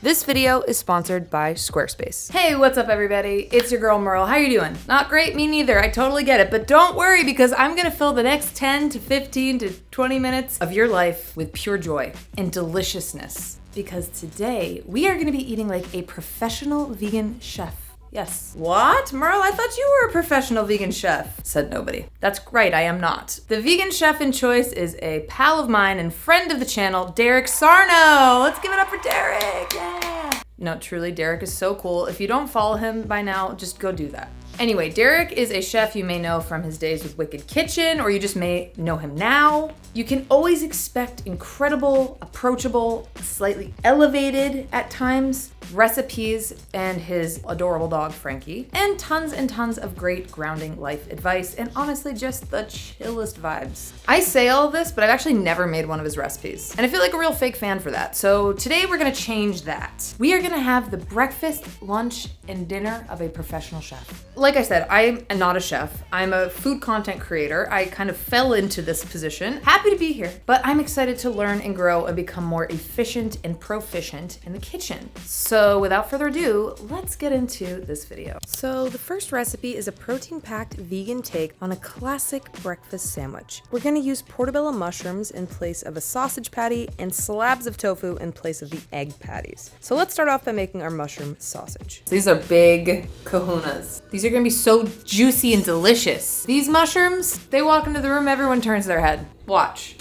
This video is sponsored by Squarespace. Hey, what's up everybody? It's your girl Merle. How you doing? Not great, me neither. I totally get it, but don't worry because I'm gonna fill the next 10 to 15 to 20 minutes of your life with pure joy and deliciousness. Because today we are gonna be eating like a professional vegan chef. Yes. What? Merle, I thought you were a professional vegan chef. Said nobody. That's right, I am not. The vegan chef in choice is a pal of mine and friend of the channel, Derek Sarno. Let's give it up for Derek. Yeah. No, truly, Derek is so cool. If you don't follow him by now, just go do that. Anyway, Derek is a chef you may know from his days with Wicked Kitchen, or you just may know him now. You can always expect incredible, approachable, slightly elevated at times recipes and his adorable dog, Frankie, and tons of great grounding life advice, and honestly, just the chillest vibes. I say all of this, but I've actually never made one of his recipes, and I feel like a real fake fan for that. So today we're gonna change that. We are gonna have the breakfast, lunch, and dinner of a professional chef. Like I said, I am not a chef. I'm a food content creator. I kind of fell into this position. Happy to be here, but I'm excited to learn and grow and become more efficient and proficient in the kitchen. So without further ado, let's get into this video. So the first recipe is a protein-packed vegan take on a classic breakfast sandwich. We're gonna use portabella mushrooms in place of a sausage patty and slabs of tofu in place of the egg patties. So let's start off by making our mushroom sausage. These are big kahunas. These are gonna be so juicy and delicious. These mushrooms, they walk into the room, everyone turns their head. Watch.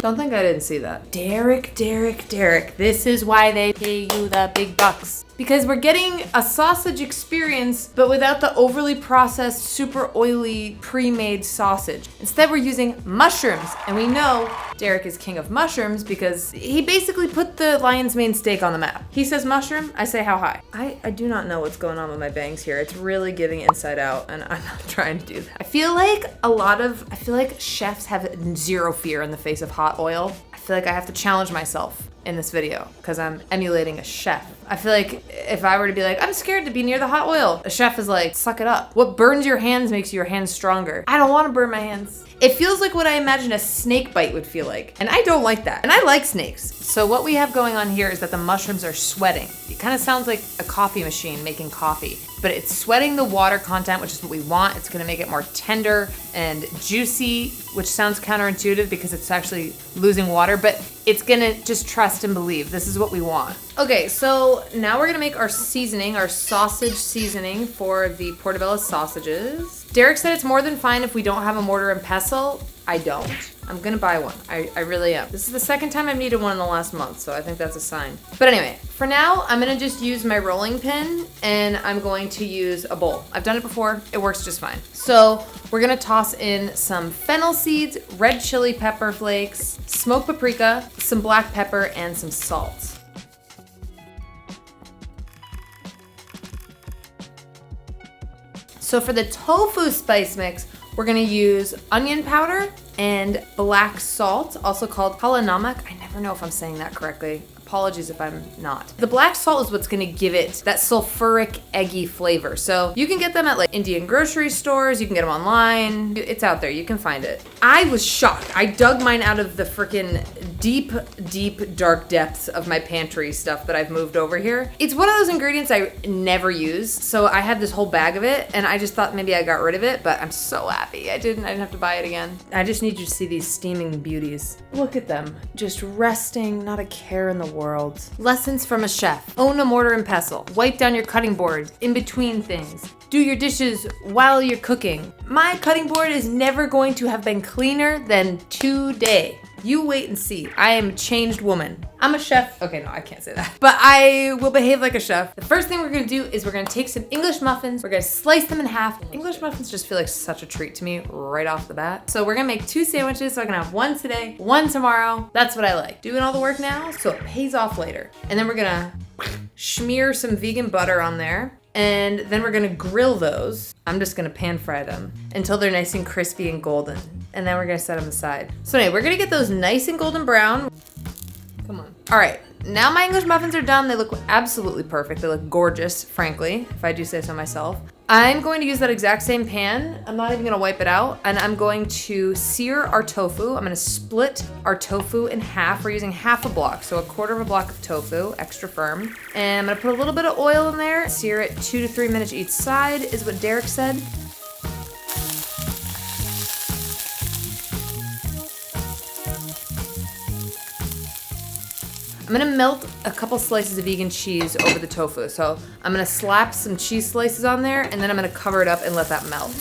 Don't think I didn't see that. Derek. This is why they pay you the big bucks. Because we're getting a sausage experience, but without the overly processed, super oily, pre-made sausage. Instead, we're using mushrooms. And we know Derek is king of mushrooms because he basically put the lion's mane steak on the map. He says mushroom, I say how high. I do not know what's going on with my bangs here. It's really giving inside out, and I'm not trying to do that. I feel like chefs have zero fear in the face of hot oil. I feel like I have to challenge myself in this video because I'm emulating a chef. I feel like if I were to be like, I'm scared to be near the hot oil, a chef is like, suck it up. What burns your hands makes your hands stronger. I don't want to burn my hands. It feels like what I imagine a snake bite would feel like. And I don't like that. And I like snakes. So what we have going on here is that the mushrooms are sweating. It kind of sounds like a coffee machine making coffee, but it's sweating the water content, which is what we want. It's gonna make it more tender and juicy, which sounds counterintuitive because it's actually losing water, but it's gonna just trust and believe. This is what we want. Okay, so now we're gonna make our seasoning, our sausage seasoning for the portabella sausages. Derek said it's more than fine if we don't have a mortar and pestle. I don't. I'm gonna buy one. I really am. This is the second time I've needed one in the last month, so I think that's a sign. But anyway, for now, I'm gonna just use my rolling pin and I'm going to use a bowl. I've done it before, it works just fine. So we're gonna toss in some fennel seeds, red chili pepper flakes, smoked paprika, some black pepper, and some salt. So for the tofu spice mix, we're gonna use onion powder and black salt, also called kalanamak. I never know if I'm saying that correctly. Apologies if I'm not. The black salt is what's gonna give it that sulfuric, eggy flavor. So you can get them at like Indian grocery stores, you can get them online. It's out there, you can find it. I was shocked. I dug mine out of the freaking deep, dark depths of my pantry stuff that I've moved over here. It's one of those ingredients I never use. So I had this whole bag of it and I just thought maybe I got rid of it, but I'm so happy I didn't have to buy it again. I just need you to see these steaming beauties. Look at them, just resting, not a care in the world. Lessons from a chef. Own a mortar and pestle. Wipe down your cutting board in between things. Do your dishes while you're cooking. My cutting board is never going to have been cleaner than today. You wait and see. I am a changed woman. I'm a chef. Okay, no, I can't say that. But I will behave like a chef. The first thing we're gonna do is we're gonna take some English muffins. We're gonna slice them in half. English muffins just feel like such a treat to me right off the bat. So we're gonna make 2 sandwiches so I can have one today, one tomorrow. That's what I like. Doing all the work now so it pays off later. And then we're gonna smear some vegan butter on there. And then we're gonna grill those. I'm just gonna pan fry them until they're nice and crispy and golden. And then we're gonna set them aside. So anyway, we're gonna get those nice and golden brown. Come on. All right, now my English muffins are done. They look absolutely perfect. They look gorgeous, frankly, if I do say so myself. I'm going to use that exact same pan. I'm not even gonna wipe it out. And I'm going to sear our tofu. I'm gonna split our tofu in half. We're using half a block, so a quarter of a block of tofu, extra firm. And I'm gonna put a little bit of oil in there. Sear it 2 to 3 minutes each side is what Derek said. I'm gonna melt a couple slices of vegan cheese over the tofu. So I'm gonna slap some cheese slices on there and then I'm gonna cover it up and let that melt.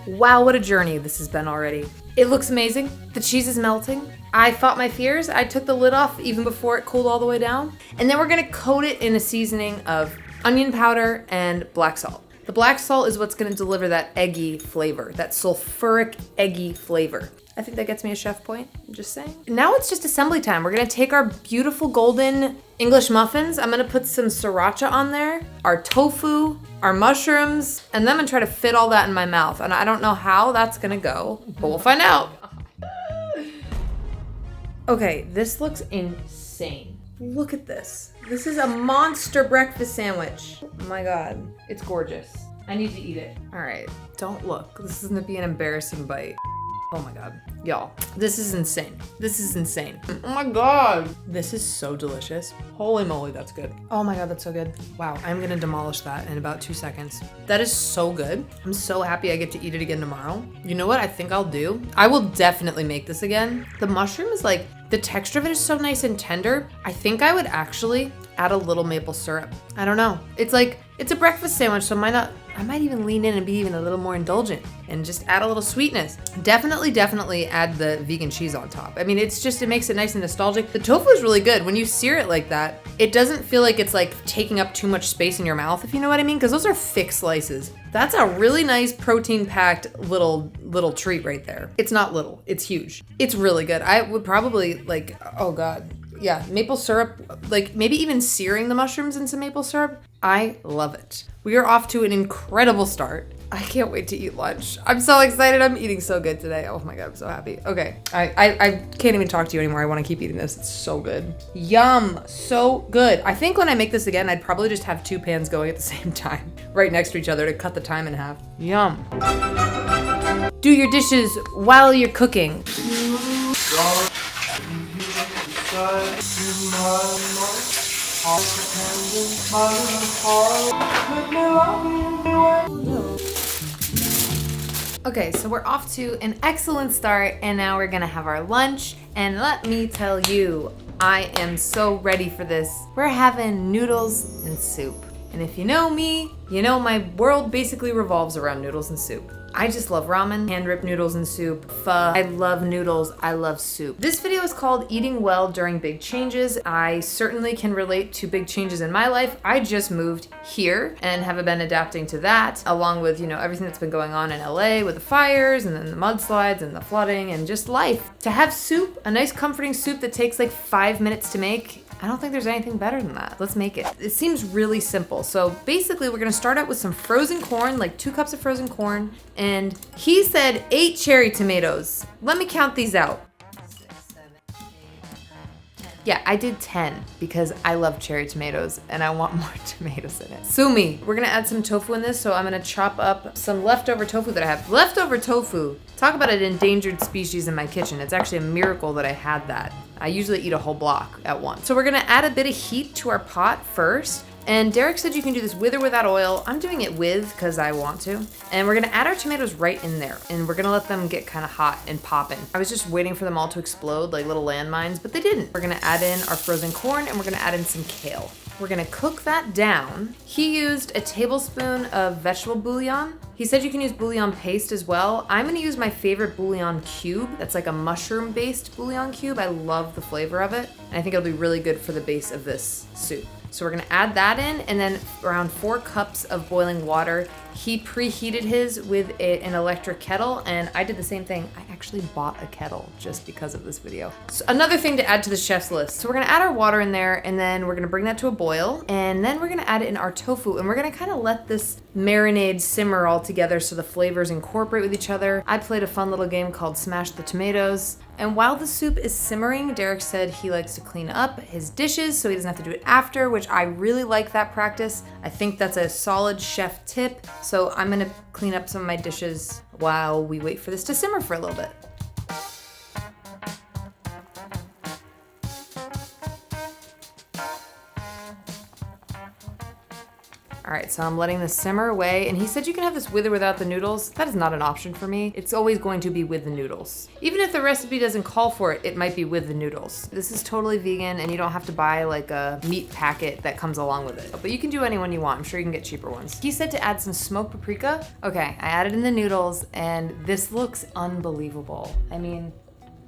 Wow, what a journey this has been already. It looks amazing. The cheese is melting. I fought my fears. I took the lid off even before it cooled all the way down. And then we're gonna coat it in a seasoning of onion powder and black salt. The black salt is what's gonna deliver that eggy flavor, that sulfuric eggy flavor. I think that gets me a chef point, I'm just saying. Now it's just assembly time. We're gonna take our beautiful golden English muffins. I'm gonna put some sriracha on there, our tofu, our mushrooms, and then I'm gonna try to fit all that in my mouth. And I don't know how that's gonna go, but we'll find out. Okay, this looks insane. Look at this. This is a monster breakfast sandwich. Oh my God, it's gorgeous. I need to eat it. All right, don't look. This is gonna be an embarrassing bite. Oh my God, y'all, this is insane. This is insane. Oh my God. This is so delicious. Holy moly, that's good. Oh my God, that's so good. Wow, I'm gonna demolish that in about 2 seconds. That is so good. I'm so happy I get to eat it again tomorrow. You know what I think I'll do? I will definitely make this again. The mushroom is like, the texture of it is so nice and tender. I think I would actually add a little maple syrup. I don't know. It's like, it's a breakfast sandwich, so I might even lean in and be even a little more indulgent and just add a little sweetness. Definitely add the vegan cheese on top. I mean, it makes it nice and nostalgic. The tofu is really good. When you sear it like that, it doesn't feel like it's like taking up too much space in your mouth, if you know what I mean, because those are thick slices. That's a really nice protein-packed little treat right there. It's not little, it's huge. It's really good. I would probably like, oh God. Yeah, maple syrup, like maybe even searing the mushrooms in some maple syrup. I love it. We are off to an incredible start. I can't wait to eat lunch. I'm so excited. I'm eating so good today. Oh my God, I'm so happy. Okay, I can't even talk to you anymore. I want to keep eating this. It's so good. Yum, so good. I think when I make this again, I'd probably just have 2 pans going at the same time, right next to each other to cut the time in half. Yum. Do your dishes while you're cooking. Okay, so we're off to an excellent start and now we're gonna have our lunch. And let me tell you, I am so ready for this. We're having noodles and soup. And if you know me, you know my world basically revolves around noodles and soup. I just love ramen, hand-ripped noodles and soup, pho. I love noodles, I love soup. This video is called Eating Well During Big Changes. I certainly can relate to big changes in my life. I just moved here and have been adapting to that, along with, everything that's been going on in LA with the fires and then the mudslides and the flooding and just life. To have soup, a nice comforting soup that takes like 5 minutes to make, I don't think there's anything better than that. Let's make it. It seems really simple. So basically we're gonna start out with some frozen corn, like 2 cups of frozen corn. And he said 8 cherry tomatoes. Let me count these out. 6, 7, 8, 9, 10. Yeah, I did 10 because I love cherry tomatoes and I want more tomatoes in it. Sue me. We're gonna add some tofu in this, so I'm gonna chop up some leftover tofu that I have. Leftover tofu. Talk about an endangered species in my kitchen. It's actually a miracle that I had that. I usually eat a whole block at once. So we're gonna add a bit of heat to our pot first. And Derek said you can do this with or without oil. I'm doing it with because I want to. And we're gonna add our tomatoes right in there. And we're gonna let them get kind of hot and popping. I was just waiting for them all to explode like little landmines, but they didn't. We're gonna add in our frozen corn and we're gonna add in some kale. We're gonna cook that down. He used a tablespoon of vegetable bouillon. He said you can use bouillon paste as well. I'm gonna use my favorite bouillon cube. That's like a mushroom-based bouillon cube. I love the flavor of it. And I think it'll be really good for the base of this soup. So we're gonna add that in and then around 4 cups of boiling water. He preheated his with an electric kettle and I did the same thing. I actually bought a kettle just because of this video. So another thing to add to the chef's list. So we're gonna add our water in there and then we're gonna bring that to a boil and then we're gonna add in our tofu and we're gonna kind of let this marinade simmer all together so the flavors incorporate with each other. I played a fun little game called Smash the Tomatoes And while the soup is simmering, Derek said he likes to clean up his dishes so he doesn't have to do it after, which I really like that practice. I think that's a solid chef tip. So I'm gonna clean up some of my dishes while we wait for this to simmer for a little bit. All right, so I'm letting this simmer away, and he said you can have this with or without the noodles. That is not an option for me. It's always going to be with the noodles. Even if the recipe doesn't call for it, it might be with the noodles. This is totally vegan, and you don't have to buy like a meat packet that comes along with it. But you can do any one you want. I'm sure you can get cheaper ones. He said to add some smoked paprika. Okay, I added in the noodles, and this looks unbelievable. I mean,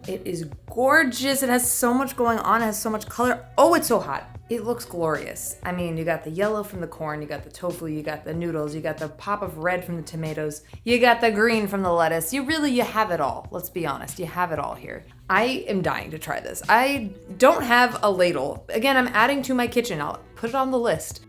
it is gorgeous. It has so much going on. It has so much color. Oh, it's so hot. It looks glorious. I mean, you got the yellow from the corn, you got the tofu, you got the noodles, you got the pop of red from the tomatoes, you got the green from the lettuce. You have it all. Let's be honest, you have it all here. I am dying to try this. I don't have a ladle. Again, I'm adding to my kitchen. I'll put it on the list.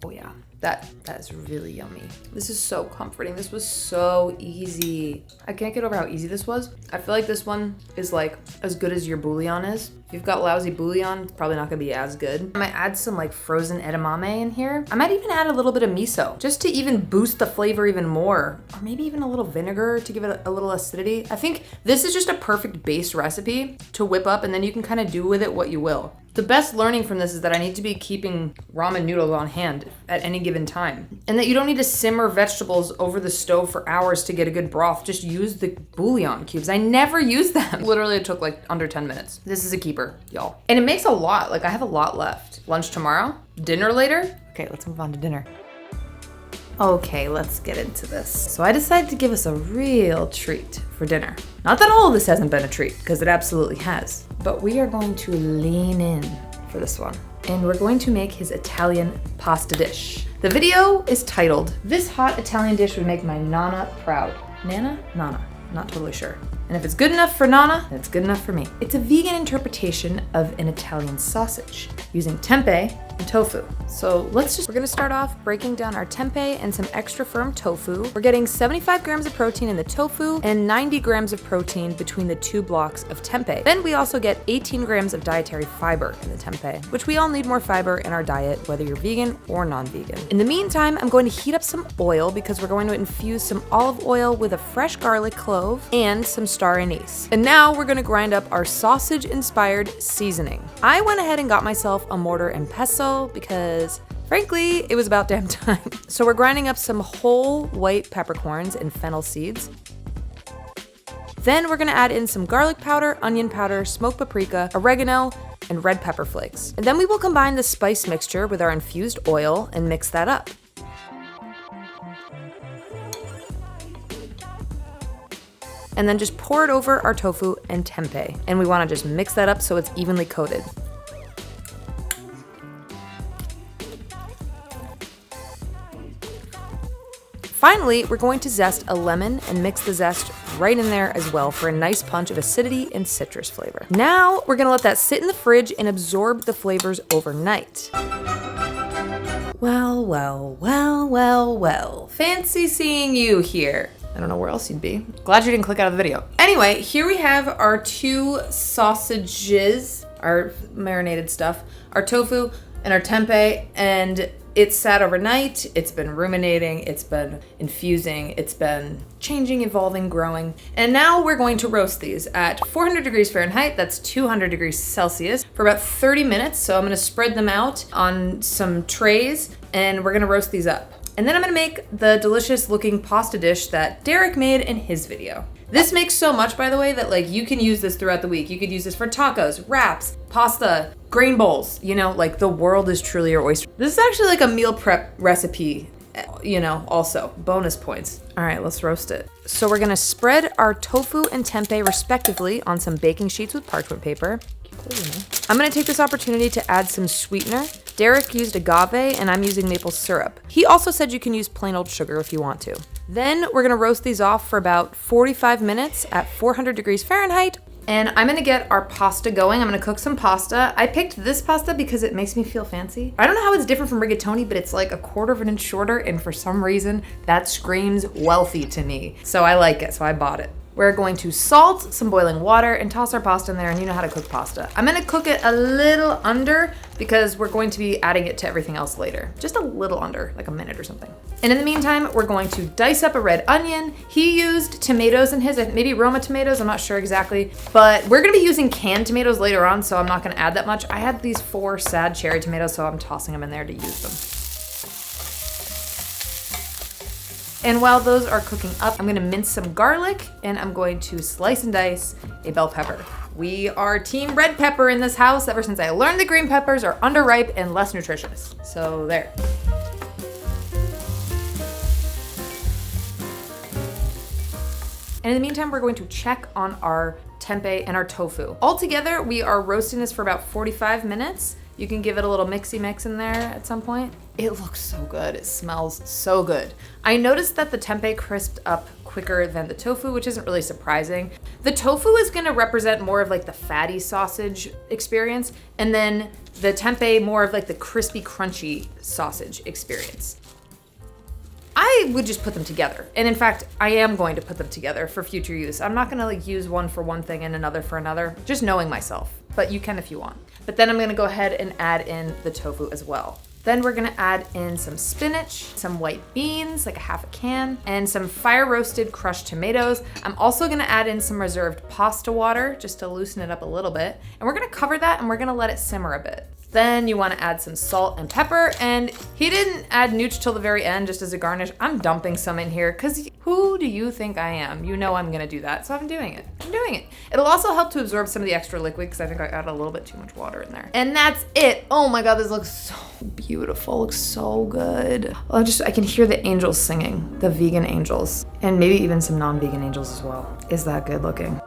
Oh yeah. That is really yummy. This is so comforting. This was so easy. I can't get over how easy this was. I feel like this one is like as good as your bouillon is. If you've got lousy bouillon, it's probably not gonna be as good. I might add some like frozen edamame in here. I might even add a little bit of miso just to even boost the flavor even more. Or maybe even a little vinegar to give it a little acidity. I think this is just a perfect base recipe to whip up, and then you can kind of do with it what you will. The best learning from this is that I need to be keeping ramen noodles on hand at any given time. And that you don't need to simmer vegetables over the stove for hours to get a good broth. Just use the bouillon cubes. I never use them. Literally, it took like under 10 minutes. This is a keeper, y'all. And it makes a lot. Like, I have a lot left. Lunch tomorrow? Dinner later? Okay, let's move on to dinner. Okay, let's get into this. So I decided to give us a real treat for dinner. Not that all of this hasn't been a treat, because it absolutely has. But we are going to lean in for this one. And we're going to make his Italian pasta dish. The video is titled, "This hot Italian dish would make my Nana proud." Nana? Nana. Not totally sure. And if it's good enough for Nana, then it's good enough for me. It's a vegan interpretation of an Italian sausage using tempeh and tofu. So we're gonna start off breaking down our tempeh and some extra firm tofu. We're getting 75 grams of protein in the tofu and 90 grams of protein between the 2 blocks of tempeh. Then we also get 18 grams of dietary fiber in the tempeh, which we all need more fiber in our diet, whether you're vegan or non-vegan. In the meantime, I'm going to heat up some oil because we're going to infuse some olive oil with a fresh garlic clove and some star anise. And now we're gonna grind up our sausage-inspired seasoning. I went ahead and got myself a mortar and pestle because frankly, it was about damn time. So we're grinding up some whole white peppercorns and fennel seeds. Then we're gonna add in some garlic powder, onion powder, smoked paprika, oregano, and red pepper flakes. And then we will combine the spice mixture with our infused oil and mix that up. And then just pour it over our tofu and tempeh. And we wanna just mix that up so it's evenly coated. Finally, we're going to zest a lemon and mix the zest right in there as well for a nice punch of acidity and citrus flavor. Now, we're gonna let that sit in the fridge and absorb the flavors overnight. Well, well, well, well, well. Fancy seeing you here. I don't know where else you'd be. Glad you didn't click out of the video. Anyway, here we have our 2 sausages, our marinated stuff, our tofu and our tempeh, and it's sat overnight, it's been ruminating, it's been infusing, it's been changing, evolving, growing. And now we're going to roast these at 400 degrees Fahrenheit, that's 200 degrees Celsius, for about 30 minutes. So I'm gonna spread them out on some trays and we're gonna roast these up. And then I'm gonna make the delicious looking pasta dish that Derek made in his video. This makes so much, by the way, that like you can use this throughout the week. You could use this for tacos, wraps, pasta, grain bowls, you know, like the world is truly your oyster. This is actually like a meal prep recipe, you know, also bonus points. All right, let's roast it. So we're gonna spread our tofu and tempeh respectively on some baking sheets with parchment paper. I'm gonna take this opportunity to add some sweetener. Derek used agave and I'm using maple syrup. He also said you can use plain old sugar if you want to. Then we're gonna roast these off for about 45 minutes at 400 degrees Fahrenheit And I'm gonna get our pasta going. I'm gonna cook some pasta. I picked this pasta because it makes me feel fancy. I don't know how it's different from rigatoni, but it's like 1/4 of an inch shorter, and for some reason, that screams wealthy to me. So I like it, so I bought it. We're going to salt some boiling water and toss our pasta in there, and you know how to cook pasta. I'm gonna cook it a little under because we're going to be adding it to everything else later. Just a little under, like a minute or something. And in the meantime, we're going to dice up a red onion. He used tomatoes in his, maybe Roma tomatoes, I'm not sure exactly. But we're gonna be using canned tomatoes later on, so I'm not gonna add that much. I had these 4 sad cherry tomatoes, so I'm tossing them in there to use them. And while those are cooking up, I'm gonna mince some garlic and I'm going to slice and dice a bell pepper. We are team red pepper in this house ever since I learned that green peppers are underripe and less nutritious. So there. And in the meantime, we're going to check on our tempeh and our tofu. Altogether, we are roasting this for about 45 minutes. You can give it a little mixy mix in there at some point. It looks so good. It smells so good. I noticed that the tempeh crisped up quicker than the tofu, which isn't really surprising. The tofu is gonna represent more of like the fatty sausage experience, and then the tempeh more of like the crispy, crunchy sausage experience. I would just put them together. And in fact, I am going to put them together for future use. I'm not gonna like use one for one thing and another for another, just knowing myself, but you can if you want. But then I'm gonna go ahead and add in the tofu as well. Then we're gonna add in some spinach, some white beans, like a 1/2 can, and some fire roasted crushed tomatoes. I'm also gonna add in some reserved pasta water just to loosen it up a little bit. And we're gonna cover that and we're gonna let it simmer a bit. Then you wanna add some salt and pepper, and he didn't add nooch till the very end just as a garnish. I'm dumping some in here because who do you think I am? You know I'm gonna do that, so I'm doing it. I'm doing it. It'll also help to absorb some of the extra liquid because I think I added a little bit too much water in there. And that's it. Oh my God, this looks so beautiful. Looks so good. I can hear the angels singing, the vegan angels, and maybe even some non-vegan angels as well. Is that good looking?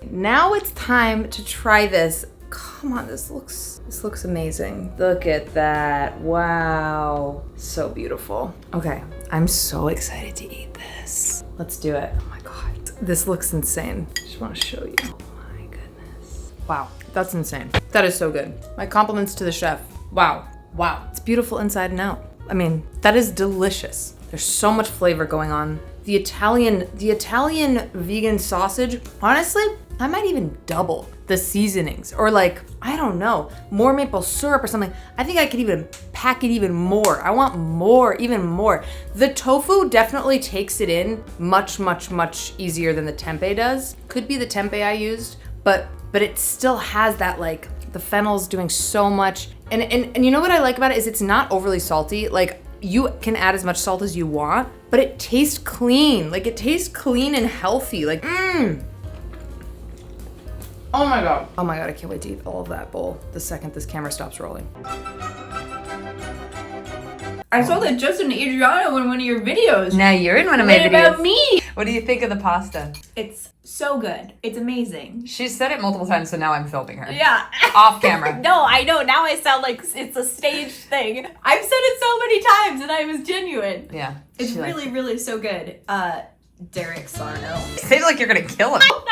Now it's time to try this. Come on, this looks amazing. Look at that. Wow. So beautiful. Okay, I'm so excited to eat this. Let's do it. Oh my God. This looks insane. I just want to show you. Oh my goodness. Wow, that's insane. That is so good. My compliments to the chef. Wow. Wow. It's beautiful inside and out. I mean, that is delicious. There's so much flavor going on. The Italian vegan sausage, honestly, I might even double the seasonings or like, I don't know, more maple syrup or something. I think I could even pack it even more. I want more, even more. The tofu definitely takes it in much, much, much easier than the tempeh does. Could be the tempeh I used, but it still has that like, the fennel's doing so much. And you know what I like about it is it's not overly salty. Like you can add as much salt as you want, but it tastes clean. Like it tastes clean and healthy. Like, Oh my God. Oh my God, I can't wait to eat all of that bowl the second this camera stops rolling. I saw that Justin Adriano in one of your videos. Now you're in one of my videos. What about me? What do you think of the pasta? It's so good. It's amazing. She said it multiple times, so now I'm filming her. Yeah. Off camera. No, I know. Now I sound like it's a staged thing. I've said it so many times and I was genuine. Yeah. It's really, really so good. Derek Sarno. Say it like you're gonna kill him. No!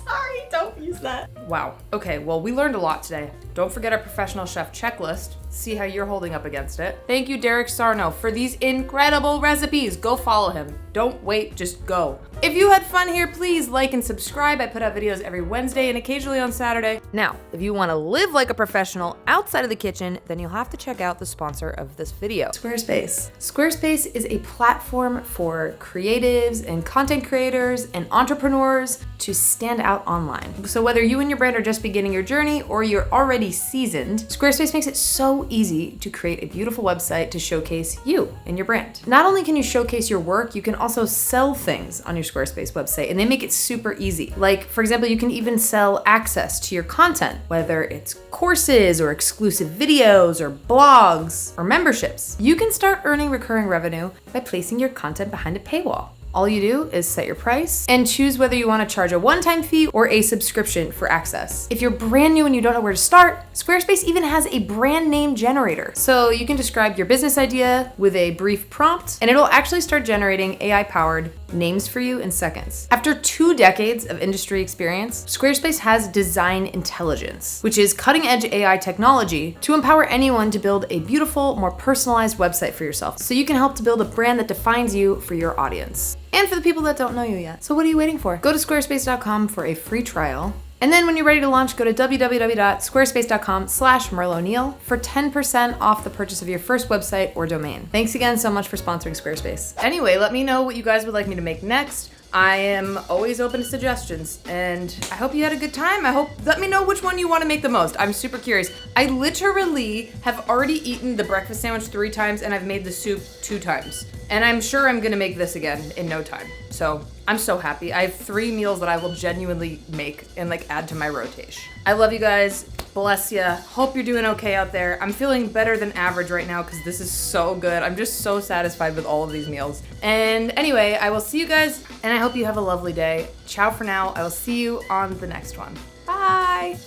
Sorry, don't use that. Wow. Okay, well, we learned a lot today. Don't forget our professional chef checklist. See how you're holding up against it. Thank you, Derek Sarno, for these incredible recipes. Go follow him. Don't wait, just go. If you had fun here, please like and subscribe. I put out videos every Wednesday and occasionally on Saturday. Now, if you want to live like a professional outside of the kitchen, then you'll have to check out the sponsor of this video, Squarespace. Squarespace is a platform for creatives and content creators and entrepreneurs to stand out online. So whether you and your brand are just beginning your journey or you're already seasoned, Squarespace makes it so easy to create a beautiful website to showcase you and your brand. Not only can you showcase your work, you can also sell things on your Squarespace website, and they make it super easy. Like, for example, you can even sell access to your content, whether it's courses or exclusive videos or blogs or memberships. You can start earning recurring revenue by placing your content behind a paywall. All you do is set your price and choose whether you want to charge a one-time fee or a subscription for access. If you're brand new and you don't know where to start, Squarespace even has a brand name generator. So you can describe your business idea with a brief prompt, and it'll actually start generating AI-powered names for you in seconds. After 2 decades of industry experience, Squarespace has design intelligence, which is cutting-edge AI technology to empower anyone to build a beautiful, more personalized website for yourself, so you can help to build a brand that defines you for your audience. And for the people that don't know you yet. So what are you waiting for? Go to squarespace.com for a free trial. And then when you're ready to launch, go to www.squarespace.com/MerleO'Neil for 10% off the purchase of your first website or domain. Thanks again so much for sponsoring Squarespace. Anyway, let me know what you guys would like me to make next. I am always open to suggestions, and I hope you had a good time. Let me know which one you want to make the most. I'm super curious. I literally have already eaten the breakfast sandwich 3 times, and I've made the soup 2 times. And I'm sure I'm gonna make this again in no time. So I'm so happy. I have 3 meals that I will genuinely make and add to my rotation. I love you guys. Bless ya. Hope you're doing okay out there. I'm feeling better than average right now because this is so good. I'm just so satisfied with all of these meals. And anyway, I will see you guys, and I hope you have a lovely day. Ciao for now. I will see you on the next one. Bye.